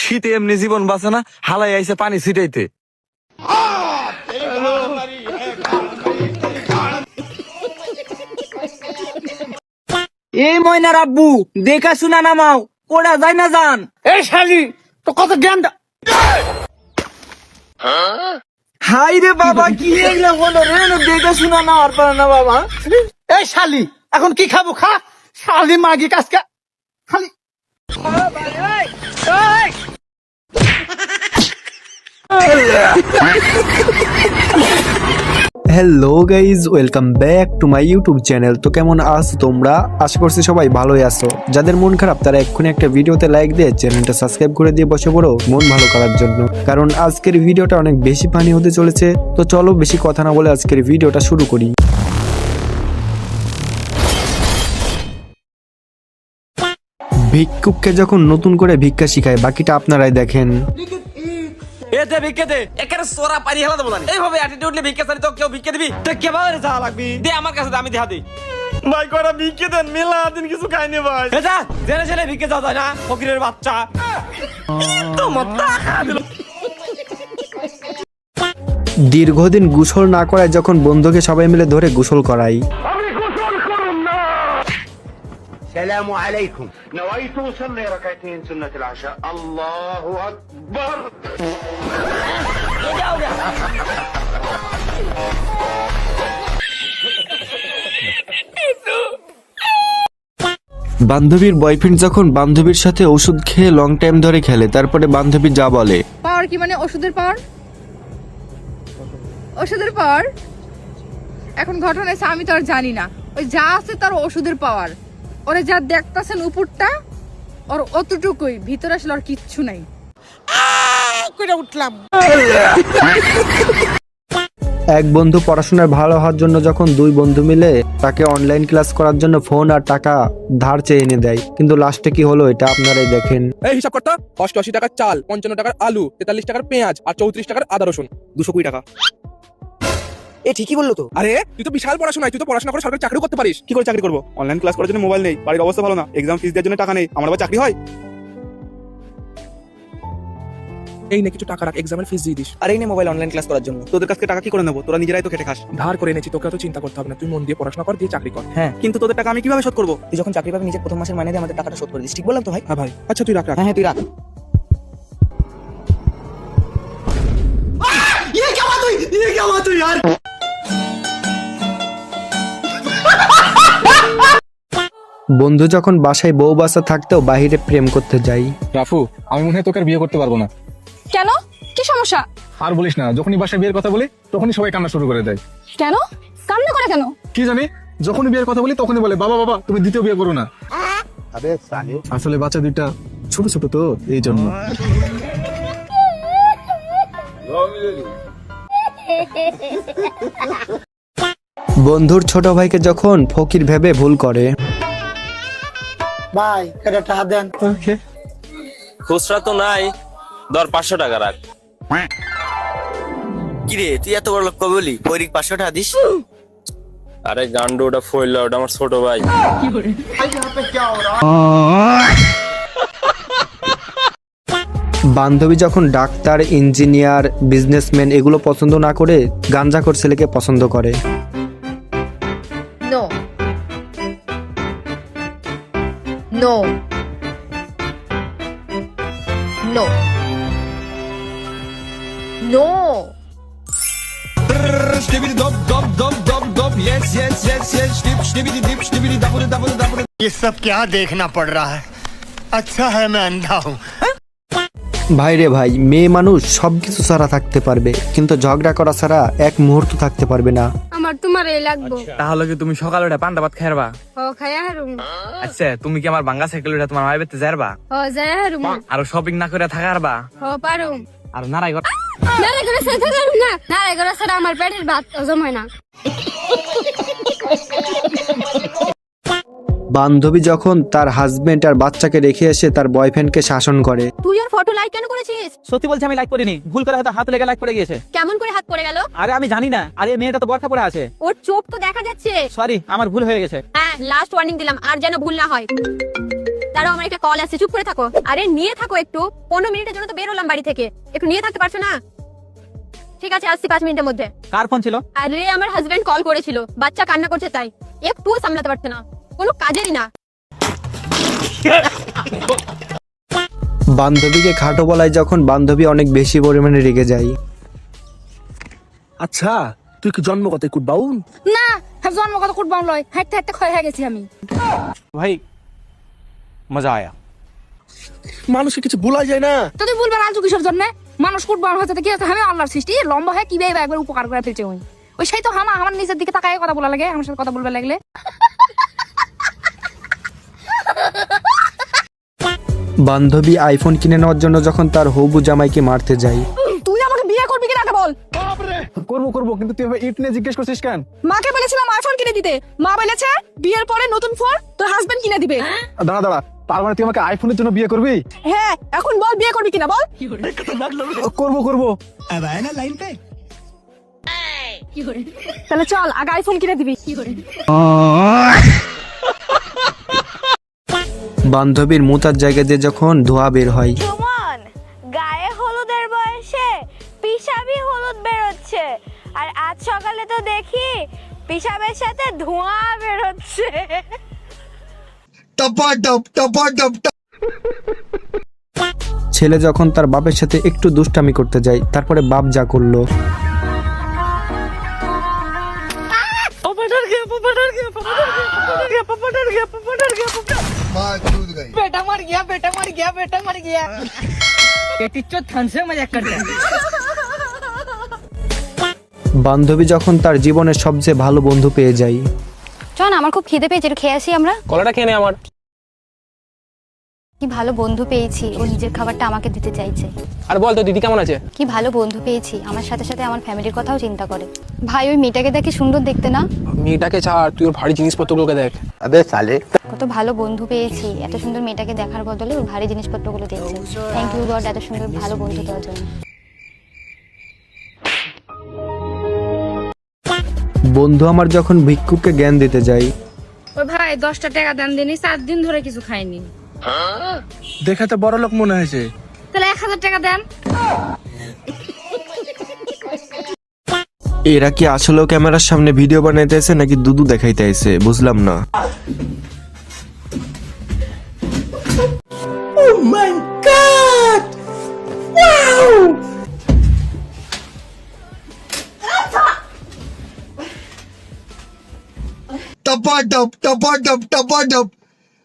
শীতে এমনি জীবন বাঁচে না, হালাই আইছে পানি ছিটাইতে। এই ময়নার আব্বু দেখা শুনা নামাও, ওরা যায় না যান। এই শালি তো কত জ্ঞান। হাই রে বাবা, কি এগুলা বলো রে, দেখা শুনা না আর পারে না বাবা। এই শালি এখন কি খাবো, খা শালি মাগি কাজকা খালি। Hello guys, welcome back to my YouTube channel. তো কেমন আছো তোমরা? আশা করছি সবাই ভালোই আছো। যাদের মন খারাপ তারা এক্ষুনি একটা ভিডিওতে লাইক দিয়ে চ্যানেলটা সাবস্ক্রাইব করে দিয়ে বসে পড়ো মন ভালো করার জন্য, কারণ আজকের ভিডিওটা অনেক বেশি ফানি হতে চলেছে। তো চলো বেশি কথা না বলে আজকের ভিডিওটা শুরু করি। ভিক্ষুককে যখন নতুন করে ভিক্ষা শিখায়, বাকিটা আপনারাই দেখেন। এতে ভিক্ষে দে, একেবারে সোরা পানি হেলা দেবো জানি। এইভাবে অ্যাটিটিউডলি ভিক্ষা চাই তো কেউ ভিক্ষে দিবি? তো কেবারে যা লাগবি দে আমার কাছে, আমি দেয়া দিই। ভাই কয়টা ভিক্ষে দেন, মেলা দিন কিছু খাইনি ভাই। যা জেনে জেনে ভিক্ষে যাওয়া যায় না, ফকিরের বাচ্চা। তো মত্তা খা দিল। দীর্ঘদিন গোসল না করায় যখন বন্ধুকে সবাই মিলে ধরে গোসল করাই। السلام عليكم نويت أصلي ركعتين سنة العشاء الله أكبر বান্ধবীর বয়ফ্রেন্ড যখন বান্ধবীর সাথে ওষুধ খেয়ে লং টাইম ধরে খেলে, তারপরে বান্ধবী যা বলে, পাওয়ার কি মানে ওষুধের পাওয়ার? ওষুধের পাওয়ার এখন ঘটনা আছে, আমি তো আর জানি না। ওই যা আছে তার ওষুধের পাওয়ার। ওরে যা দেখতাছেন উপরটা, ওর অতটুকুই, ভিতরে আসলে আর কিচ্ছু নাই। উঠলাম। এক বন্ধু পড়াশোনায় ভালো হওয়ার জন্য যখন দুই বন্ধু মিলে তাকে অনলাইন ক্লাস করার জন্য ফোন আর টাকা ধার চেয়ে এনে দেয়, কিন্তু লাস্টে কি হলো এটা আপনারাই দেখেন। এই হিসাব করতো 88 টাকার চাল, 55 টাকার আলু, 43 টাকার পেঁয়াজ আর 34 টাকার আদা রসুন, 220 টাকা। এ ঠিকই বললো তো। আরে তুই তো বিশাল পড়াশোনা, তুই তো পড়াশোনা করে সরকারি চাকরি করতে পারিস। কি করে চাকরি করবো? অনলাইন ক্লাস করার জন্য মোবাইল নেই, বাড়ির অবস্থা ভালো না, এক্সাম ফিস দেওয়ার জন্য টাকা নেই, আমার আবার চাকরি হয়? এই নে কিছু টাকা রাখ, এক্সামের ফিস দিয়ে দিস। আর এই নে মোবাইল অনলাইন ক্লাস করার জন্য। তোদের কাছে টাকা কি করে নেবো? তোরা নিজেরাই তো খেটে খাস। ধার করে এনেছি, তোকে তো চিন্তা করতে হবে না, তুই মন দিয়ে পড়াশোনা কর, দিয়ে চাকরি কর। হ্যাঁ, কিন্তু তোদের টাকা আমি কিভাবে শোধ করবো? তুই যখন চাকরি পাবি নিজের প্রথম মাসের মাইনে দিয়ে আমাদের টাকাটা শোধ করে দিস। ঠিক বললাম তো ভাই? হ্যাঁ ভাই, আচ্ছা তুই রাখ রাখ। হ্যাঁ তুই রাখ। বন্ধু যখন বাসায় বউ বাচ্চা থাকতেও বাহিরে প্রেম করতে যাই। রাফু, আমি মনে হয় তোকে আর বিয়ে করতে পারবো না। কেন? কি সমস্যা? আর বলিস না, যখনই বাসায় বিয়ের কথা বলি তখনই সবাই কান্না শুরু করে দেয়। কেন কান্না করে কেন? কি জানি, যখনই বিয়ের কথা বলি তখনই বলে বাবা বাবা তুমি দ্বিতীয় বিয়ে করো না। আসলে বাচ্চা দুইটা ছোট ছোট তো, এই জন্য। বন্ধুর ছোট ভাইকে যখন ফকির ভেবে ভুল করে, ভাই এটা টাকা দেন। খুচরা তো নাই, ধর 500 টাকা রাখ। কিরে তুই এত বড় লোক কবে বলি? পৈরিক 500 টাকা দিস। আরে গান্ডু, ওটা ফইলা, ওটা আমার ছোট ভাই। বান্ধবী যখন ডাক্তার, ইঞ্জিনিয়ার, বিজনেসম্যান এগুলো পছন্দ না করে গাঞ্জাখোর ছেলেকে পছন্দ করে। No no no no. ये सब क्या देखना पड़ रहा है अच्छा है मैं अंधा हूँ ভাই রে ভাই, মেয়ে মানুষ সবকিছু ছাড়া থাকতে পারবে, কিন্তু ঝগড়া করা ছাড়া এক মুহূর্ত থাকতে পারবে না। আমার তোমার এই লাগবো। তাহলে কি তুমি সকালে ওটা পান্তা ভাত খাইবা? ও খায়া হারুম। আচ্ছা, তুমি কি আমার বাঙ্গা সাইকেল ওটা তোমার মায়ের বাড়িতে যাইবা? ও যায় হারুম। আর শপিং না করে থাকারবা? ও পারুম। আর নারাই ঘর নারে করে সাথে হারুম না, নারে করে সাথে আমার পেটের ভাত হজম হয় না। বান্ধবী যখন তার হাজবেন্ড আর বাচ্চাকে রেখে এসে তার বয়ফ্রেন্ডকে শাসন করে। তুই ওর ফটো লাইক কেন করেছিস? সত্যি বলছি আমি লাইক করিনি, ভুল করে হয়তো হাত লেগে লাইক পড়ে গিয়েছে। কেমন করে হাত পড়ে গেল? আরে আমি জানি না, আরে মেয়েটা তো বরখা পরে আছে। ওর চোখ তো দেখা যাচ্ছে। সরি, আমার ভুল হয়ে গেছে। হ্যাঁ, লাস্ট ওয়ার্নিং দিলাম, আর যেন ভুল না হয়। দাঁড়াও, আমার একটা কল আসছে, চুপ করে থাকো। আরে নিয়ে থাকো একটু, 15 মিনিটের জন্য তো বের হলাম বাড়ি থেকে, একটু নিয়ে থাকতে পারছো না? ঠিক আছে, আসছি 5 মিনিটের মধ্যে। কার ফোন ছিল? আরে আমার হাজবেন্ড কল করেছিল, বাচ্চা কান্না করছে তাই, একটুও সামলাতে পারছে না, কোনো কাজেরই না। বান্ধবীকে খাটো বলায় যখন বান্ধবী অনেক বেশি পরিমাণে রেগে যায়। আচ্ছা তুই কি জন্মগত কুটবাউন? না, জন্মগত কুটবাম লয়, হাঁটতে হাঁটতে ক্ষয় হয়ে গেছি আমি। ভাই মজা আয়া। মানুষকে কিছু বলা যায় না। তো তুই বলবে রাজু কিশোর জন্য মানুষ কুটবাম হচ্ছে কি হচ্ছে, আমি আল্লাহর সৃষ্টি, লম্বা হয়ে কি ভাবে একবার উপকার করে ফেলছে ওই সেই তো আমার নিজের দিকে তাকায় কথা বলা লাগে, আমার সাথে কথা বলবে লাগলে। বান্ধবী আইফোন কিনে নেওয়ার জন্য যখন তার হবু জামাইকে মারতে যায়। তুই আমাকে বিয়ে করবি কিনা আগে বল। করবো কিন্তু তুই ইট নিয়ে জিজ্ঞেস করছিস কেন? মাকে বলেছিলাম আইফোন কিনে দিতে, মা বলেছে বিয়ের পরে নতুন ফোন তোর হাজবেন্ড কিনে দিবে। দাঁড়া, তার মানে তুই আমাকে আইফোনের জন্য বিয়ে করবি? হ্যাঁ, এখন বল বিয়ে করবি কিনা বল। করবো। তাহলে চল আগে আইফোন কিনে দিবি। বান্ধবীর মুতার জায়গা দিয়ে যখন ধোঁয়া বের হয়। সুমন, গায়ে হলুদের বয়সে পিসাবি হলুদ বেরোচ্ছে, আর আজ সকালে তো দেখি পিসাবের সাথে ধোঁয়া বেরোচ্ছে। ছেলে যখন তার বাপের সাথে একটু দুষ্টামি করতে যায়, তারপরে বাপ যা করলো। बेटा मर गया, बेटा मर गया, बेटा मर गया। बेटी थान से मजाक करते हैं। বান্ধবী যখন তার জীবনের সবচেয়ে ভালো বন্ধু পেয়ে যায়। চল, আমার খুব খিদে পেয়েছে, একটু খেয়ে আসি আমরা। কলাটা খেয়ে নে আমার। কি ভালো বন্ধু পেয়েছি, ও নিজের খাবারটা আমাকে দিতে চাইছে। আর বল তো দিদি কেমন আছে? কি ভালো বন্ধু পেয়েছি, আমার সাথে সাথে আমার ফ্যামিলির কথাও চিন্তা করে। ভাই, ওই মেয়েটাকে দেখে সুন্দর দেখতে না? মেয়েটাকে ছাড়, তুই ওর ভারী জিনিসপত্রগুলোকে দেখ। কত ভালো বন্ধু পেয়েছি, এত সুন্দর মেয়েটাকে দেখার বদলে ওর ভারী জিনিসপত্রগুলো দেখছে। থ্যাংক ইউ গড, এত সুন্দর ভালো বন্ধু দেওয়ার জন্য। বন্ধু আমার যখন ভিক্ষুককে জ্ঞান দিতে যায়। ওই ভাই 10টা টাকা দেন দিনই, 4 দিন ধরে কিছু খাইনি। দেখাতে বড় লোক মনে হয়েছে। তাহলে 1000 টাকা দেন। এরা কি আসলেও ক্যামেরার সামনে ভিডিও বানাইতেছে নাকি দুদু দেখাইতেছে, বুঝলাম না।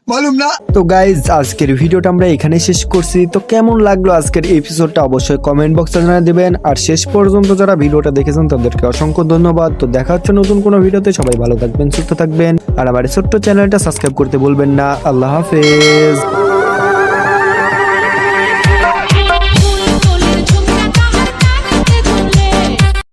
मालूम ना। তো গাইজ আজকের ভিডিওটা আমরা এখানেই শেষ করছি। তো কেমন লাগলো আজকের এপিসোডটা অবশ্যই কমেন্ট বক্সে জানিয়ে দিবেন। আর শেষ পর্যন্ত যারা ভিডিওটা দেখেছেন তাদেরকে অসংখ্য ধন্যবাদ। তো দেখা হচ্ছে নতুন কোনো ভিডিওতে, সবাই ভালো থাকবেন, সুস্থ থাকবেন, আর আমার ছোট্ট চ্যানেলটা সাবস্ক্রাইব করতে ভুলবেন না। আল্লাহ হাফেজ।